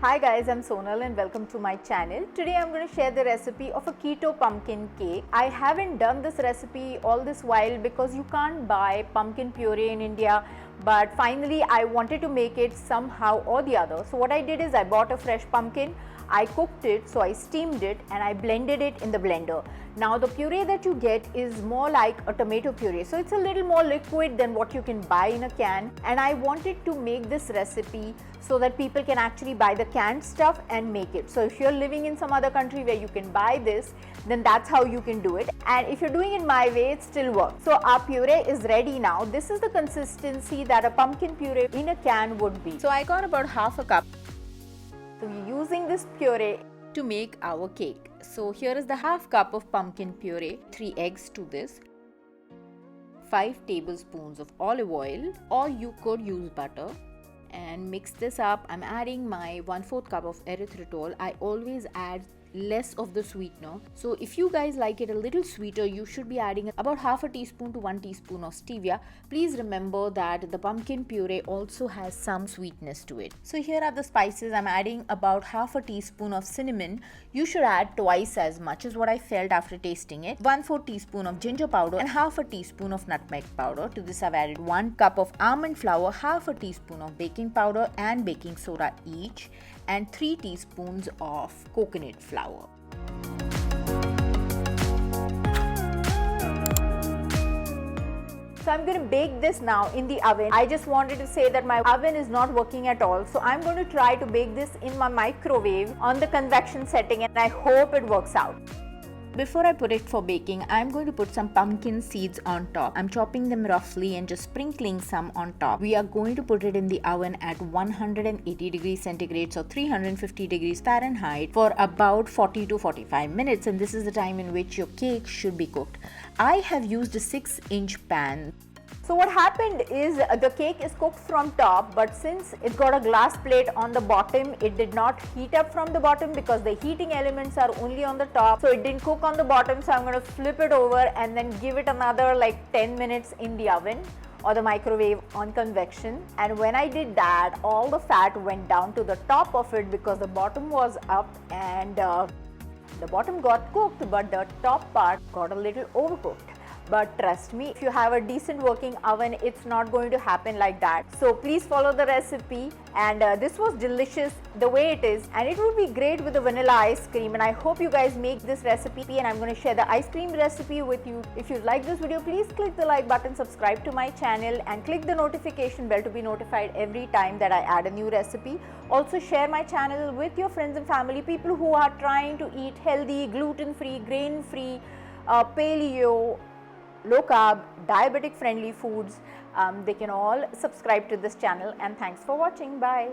Hi guys, I'm Sonal and welcome to my channel. Today I'm going to share the recipe of a keto pumpkin cake. I haven't done this recipe all this while because you can't buy pumpkin puree in India, but finally I wanted to make it somehow or the other. So what I did is I bought a fresh pumpkin, I cooked it, so I steamed it and I blended it in the blender. Now the puree that you get is more like a tomato puree, so it's a little more liquid than what you can buy in a can, and I wanted to make this recipe so that people can actually buy the canned stuff and make it. So if you're living in some other country where you can buy this, then that's how you can do it, and if you're doing it my way, it still works. So our puree is ready now. This is the consistency that a pumpkin puree in a can would be. So I got about half a cup. So we're using this puree to make our cake. So here is the half cup of pumpkin puree, 3 eggs to this, 5 tablespoons of olive oil, or you could use butter, and mix this up. I'm adding my 1/4 cup of erythritol. I always add less of the sweetener, so if you guys like it a little sweeter, you should be adding about half a teaspoon to 1 teaspoon of stevia. Please remember that the pumpkin puree also has some sweetness to it. So here are the spices. I'm adding about half a teaspoon of cinnamon. You should add twice as much as what I felt after tasting it. 1/4 teaspoon of ginger powder and half a teaspoon of nutmeg powder. To this I've added 1 cup of almond flour, half a teaspoon of baking powder and baking soda each, and 3 teaspoons of coconut flour. So I'm going to bake this now in the oven. I just wanted to say that my oven is not working at all, so I'm going to try to bake this in my microwave on the convection setting, and I hope it works out. Before I put it for baking, I'm going to put some pumpkin seeds on top. I'm chopping them roughly and just sprinkling some on top. We are going to put it in the oven at 180 degrees centigrade, so 350 degrees Fahrenheit, for about 40 to 45 minutes, and this is the time in which your cake should be cooked. I have used a 6-inch pan. So what happened is the cake is cooked from top, but since it got a glass plate on the bottom, it did not heat up from the bottom because the heating elements are only on the top, so it didn't cook on the bottom. So I'm going to flip it over and then give it another like 10 minutes in the oven or the microwave on convection. And when I did that, all the fat went down to the top of it because the bottom was up, and the bottom got cooked, but the top part got a little overcooked. But trust me, if you have a decent working oven, it's not going to happen like that. So please follow the recipe, and this was delicious the way it is, and it would be great with the vanilla ice cream, and I hope you guys make this recipe, and I'm going to share the ice cream recipe with you. If you like this video, please click the like button, subscribe to my channel, and click the notification bell to be notified every time that I add a new recipe. Also share my channel with your friends and family, people who are trying to eat healthy, gluten-free, grain-free, paleo, low carb, diabetic friendly foods. They can all subscribe to this channel, and thanks for watching. Bye.